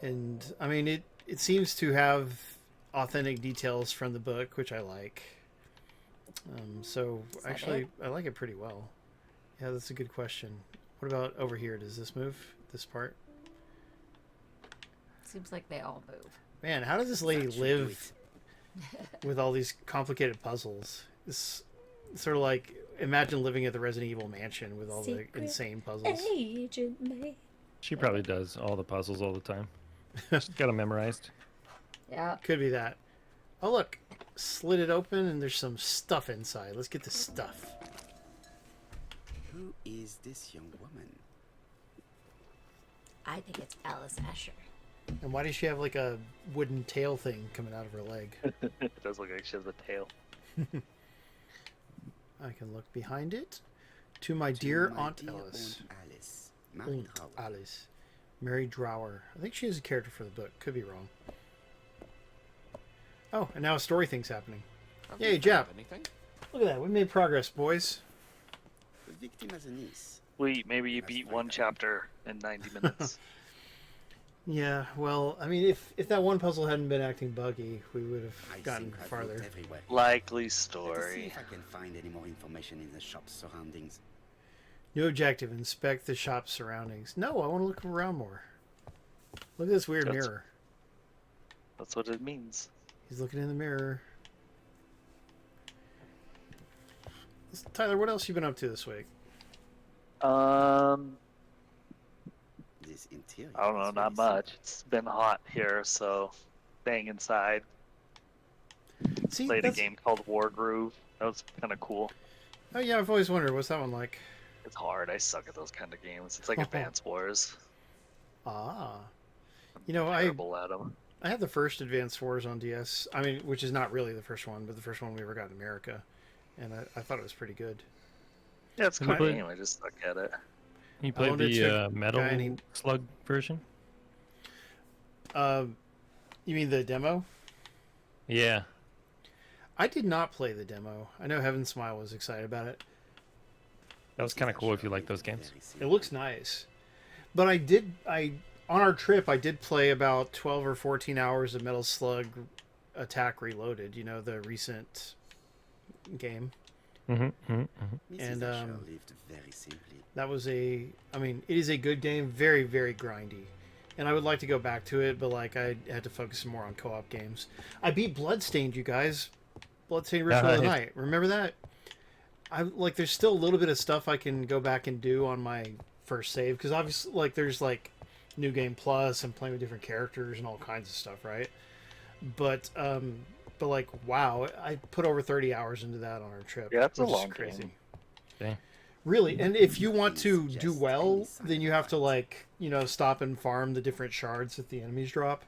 And, I mean, it seems to have authentic details from the book, which I like. So, Is that actually, it? I like it pretty well. Yeah, that's a good question. What about over here? Does this move? This part? Seems like they all move. Man, how does this lady That should do live with all these complicated puzzles? It's sort of like, imagine living at the Resident Evil mansion with all Secret the insane puzzles. Agent May. She probably does all the puzzles all the time. She's got them memorized. Yeah. Could be that. Oh, look. Slid it open and there's some stuff inside. Let's get the stuff. Who is this young woman? I think it's Alice Asher. And why does she have like a wooden tail thing coming out of her leg? It does look like she has a tail. I can look behind it. To my dear My Aunt dear Alice. Aunt Alice. Married Aunt Howard. Alice. Mary Drower. I think she is a character for the book. Could be wrong. Oh, and now a story thing's happening. Have Yay, you found Jap. anything? Look at that. We made progress, boys. The victim has a niece. Maybe you beat one chapter in 90 minutes. Yeah, well, I mean, if that one puzzle hadn't been acting buggy, we would I have gotten think I've farther. looked everywhere. Likely Let us see story. if I can find any more information in the shop's surroundings. New objective, inspect the shop's surroundings. No, I want to look around more. Look at this weird That's- mirror. That's what it means. He's looking in the mirror. Tyler, what else you been up to this week? This interior. I don't know, is not very much. It's been hot here, so staying inside. See, Played a game called War Groove. That was kind of cool. Oh yeah, I've always wondered, what's that one like? It's hard. I suck at those kind of games. It's like Advance Wars. Ah. You know, Terrible at them. I had the first Advanced Wars on DS. I mean, which is not really the first one, but the first one we ever got in America, and I thought it was pretty good. Yeah, it's a Have cool you game. I just suck at it. You I played wanted the to- Metal guy named- Slug version? You mean the demo? Yeah. I did not play the demo. I know Heaven Smile was excited about it. That was kind of cool if you like those games. It looks nice. But on our trip, I did play about 12 or 14 hours of Metal Slug Attack Reloaded, you know, the recent game. Mm-hmm. And, Mrs. Asher lived very simply. That was it is a good game, very, very grindy. And I would like to go back to it, but like I had to focus more on co-op games. I beat Bloodstained, you guys. Bloodstained Ritual of the Night. Remember that? There's still a little bit of stuff I can go back and do on my first save, because obviously like there's like New Game Plus and playing with different characters and all kinds of stuff, right? But like wow, I put over 30 hours into that on our trip. Yeah, it's a which is long crazy. game. Okay. Really, and if you want to do well, then you have to like, you know, stop and farm the different shards that the enemies drop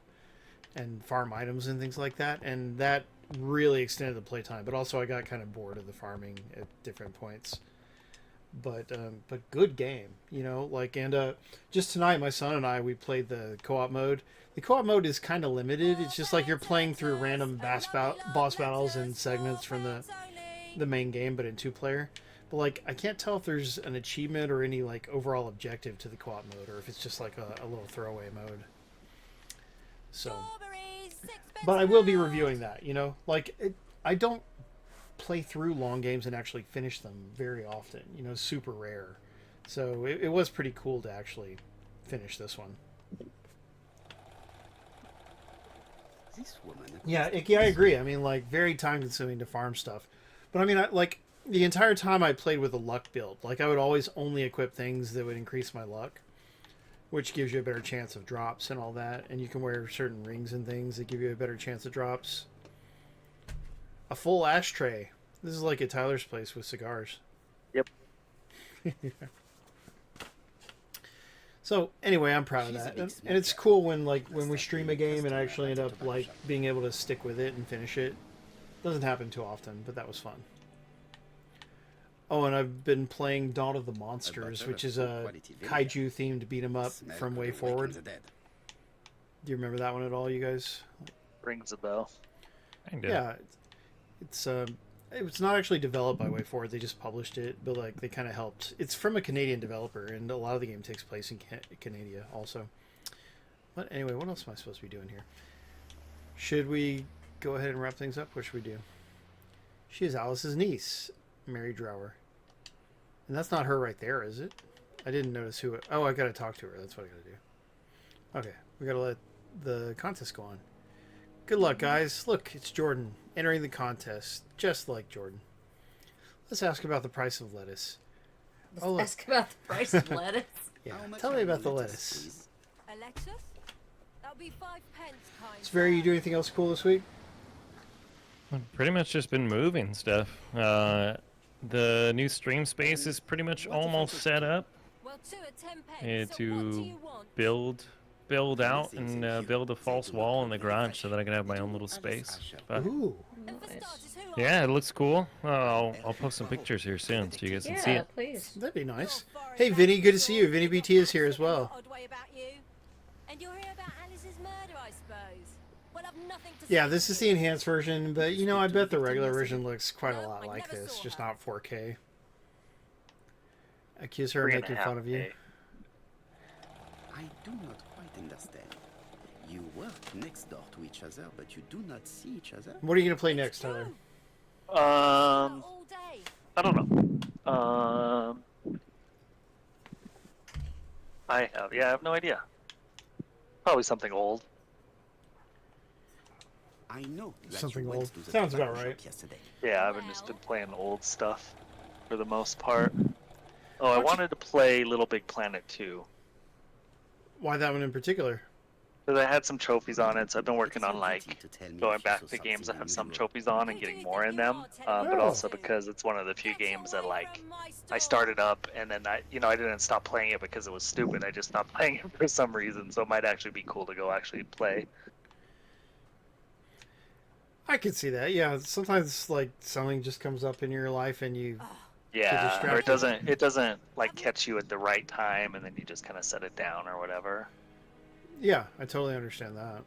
and farm items and things like that, and that really extended the playtime. But also I got kind of bored of the farming at different points. But good game, you know, like, and just tonight my son and we played the co-op mode. The co-op mode is kind of limited. It's just like you're playing through random boss battles and segments from the main game, but in 2-player. But like I can't tell if there's an achievement or any like overall objective to the co-op mode, or if it's just like a little throwaway mode. So, but I will be reviewing that, you know, like I don't play through long games and actually finish them very often, you know, super rare. So it was pretty cool to actually finish this one. This woman. Yeah, I agree. I mean, like, very time consuming to farm stuff. But I mean, like, the entire time I played with a luck build. Like, I would always only equip things that would increase my luck, which gives you a better chance of drops and all that. And you can wear certain rings and things that give you a better chance of drops. A full ashtray. This is like at Tyler's place with cigars. Yep. So anyway, I'm proud of that, and it's cool when we stream a game and I actually end up like being able to stick with it and finish it. Doesn't happen too often, but that was fun. Oh, and I've been playing Dawn of the Monsters, which is a kaiju themed beat 'em up from Way Forward. Do you remember that one at all, you guys? Rings a bell. Yeah, it's not actually developed by Way Forward. They just published it, but like they kind of helped. It's from a Canadian developer, and a lot of the game takes place in Canada also. But anyway, what else am I supposed to be doing here? Should we go ahead and wrap things up? What should we do? She is Alice's niece, Mary Drower. And that's not her right there, is it? I didn't notice who it... Oh, I gotta talk to her. That's what I gotta do. Okay, we gotta let the contest go on. Good luck, guys. Look, it's Jordan entering the contest, just like Jordan. Let's ask about the price of lettuce. Let's ask about the price of lettuce. Yeah, tell me about the lettuce. Alexis? That'll be 5 pence, kind. Sperry, you do anything else cool this week? I've pretty much just been moving stuff. The new stream space is pretty much almost set up. Well, 2 at 10 pence. To So what do you want? build out and build a false wall in the garage so that I can have my own little space. But Ooh. And for starters, who are yeah, it looks cool. I'll post some pictures here soon so you guys can see Yeah, it. please. That'd be you? nice. Not far Hey, enough. Vinny, good to see you. Vinny BT is here as well. Odd way about you. And you'll hear about Alice's murder, I suppose. Well, I've nothing to Yeah, say this to is you. the enhanced version, but you know, I bet the regular version looks quite a No, lot I like never this, saw just her. not 4K. Accuse her of making fun of you. I do not quite understand. You work next door to each other, but you do not see each other. What are you gonna play next, Tyler? All day. I don't know. I have no idea. Probably something old. I know that Something you went old. to the Sounds about tobacco right. shop yesterday. Yeah, I've just been playing old stuff for the most part. Oh, I What'd you- wanted to play Little Big Planet 2. Why that one in particular? Because I had some trophies on it, so I've been working It's on so like tempting to tell me going if you back saw to games that something have some unusual. trophies on and getting more in them. But Oh. also because it's one of the few games that like I started up and then I didn't stop playing it because it was stupid. I just stopped playing it for some reason. So it might actually be cool to go actually play. I could see that. Yeah, sometimes like something just comes up in your life and you Yeah, or distracted. it doesn't like catch you at the right time, and then you just kind of set it down or whatever. Yeah, I totally understand that.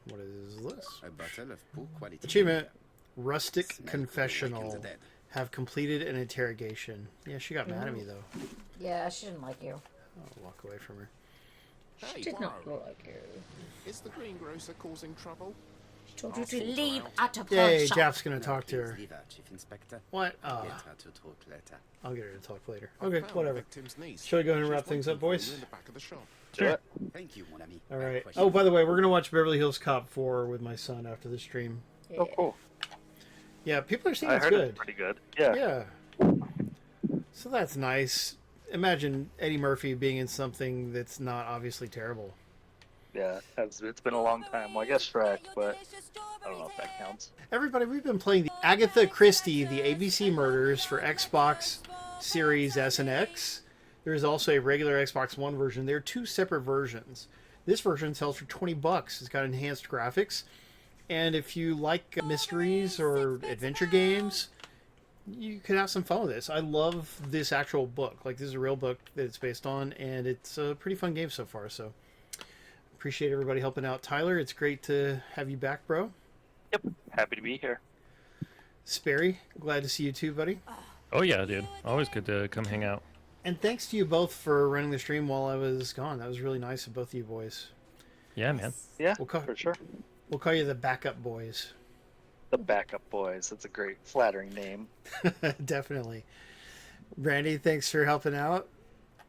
What is this? A bottle of poor quality. Achievement: Rustic Smell Confessional. like the dead. Have completed an interrogation. Yeah, she got mad at me though. Yeah, she didn't like you. I'll walk away from her. Hey, Did not Bro, like you. is the greengrocer causing trouble? She told you to leave at a Yay, shop. Jaff's gonna No, talk to please her. leave her, Chief Inspector. What? Get her to talk later. I'll get her to talk later. I Okay, found the whatever. victim's niece. Shall we go ahead and She's wrap things waiting up, for you boys? in the back of the shop. Sure. Thank you, mon ami. All I right. appreciate Oh, by it. the way, we're gonna watch Beverly Hills Cop 4 with my son after the stream. Yeah. Oh, cool. Yeah, people are saying I it's heard good. it's pretty good. Yeah. Yeah. So that's nice. Imagine Eddie Murphy being in something that's not obviously terrible. Yeah. It's been a long time. Well, I guess Shrek, but I don't know if that counts. Everybody, we've been playing the Agatha Christie, the ABC Murders for Xbox Series S and X. There is also a regular Xbox One version. There are two separate versions. This version sells for $20. It's got enhanced graphics. And if you like mysteries or adventure games, you could have some fun with this. I love this actual book. Like, this is a real book that it's based on, and it's a pretty fun game so far. So, appreciate everybody helping out. Tyler, it's great to have you back, bro. Yep. Happy to be here. Sperry, glad to see you too, buddy. Oh yeah, dude. Always good to come hang out. And thanks to you both for running the stream while I was gone. That was really nice of both of you boys. Yeah, man. Yeah, We'll call, for sure. we'll call you the backup boys. The Backup Boys. That's a great, flattering name. Definitely. Brandy, thanks for helping out.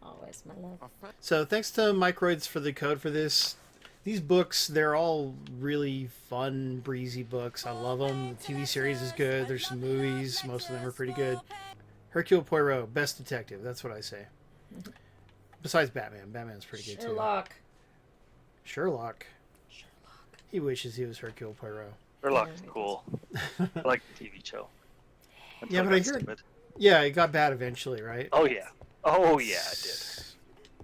Always, my love. I found So thanks to Microids for the code for this. These books, they're all really fun, breezy books. I love them. The TV series is good. There's some movies. Most of them are pretty good. Hercule Poirot, best detective. That's what I say. Besides Batman. Batman's pretty good too. Sherlock. Sherlock. He wishes he was Hercule Poirot. Sherlock's cool. I like the TV show. Until Yeah, it but I got hear- stupid. Yeah, it got bad eventually, right? Oh, yeah. Oh, yeah, it did.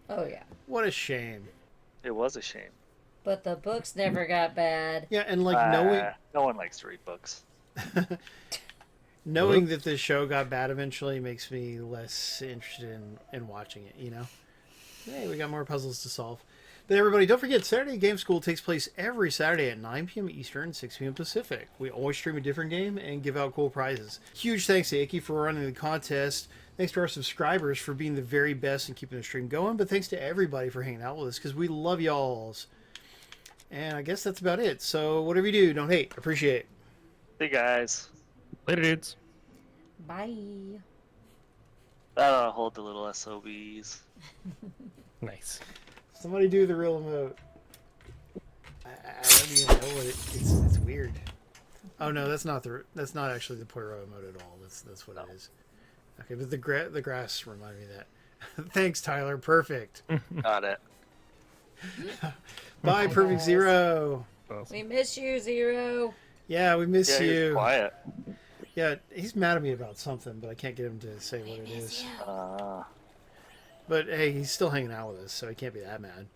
Oh yeah. What a shame. It was a shame. But the books never got bad. Yeah, and like knowing No one likes to read books. knowing that this show got bad eventually makes me less interested in watching it, you know? Hey, we got more puzzles to solve. But everybody, don't forget, Saturday Game School takes place every Saturday at 9 p.m. Eastern, 6 p.m. Pacific. We always stream a different game and give out cool prizes. Huge thanks to Icky for running the contest. Thanks to our subscribers for being the very best and keeping the stream going. But thanks to everybody for hanging out with us, because we love y'alls. And I guess that's about it. So whatever you do, don't hate. Appreciate. Hey, guys. Later, dudes. Bye. That'll hold the little SOBs. Nice. Somebody do the real emote. I don't even know what it's weird. Oh no, that's not actually the Poirot emote at all. That's what it is. Okay, but the grass reminded me of that. Thanks, Tyler. Perfect. Got it. Bye, Bye, Perfect guys. Zero. We miss you, Zero. Yeah, we miss Yeah, he's you. quiet. Yeah, he's mad at me about something, but I can't get him to say what it is. But hey, he's still hanging out with us, so he can't be that mad.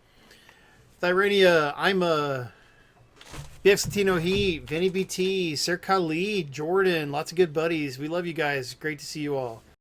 Thyrania, I'm a BX Heat, Vinny BT, Sir Khalid, Jordan, lots of good buddies. We love you guys. Great to see you all.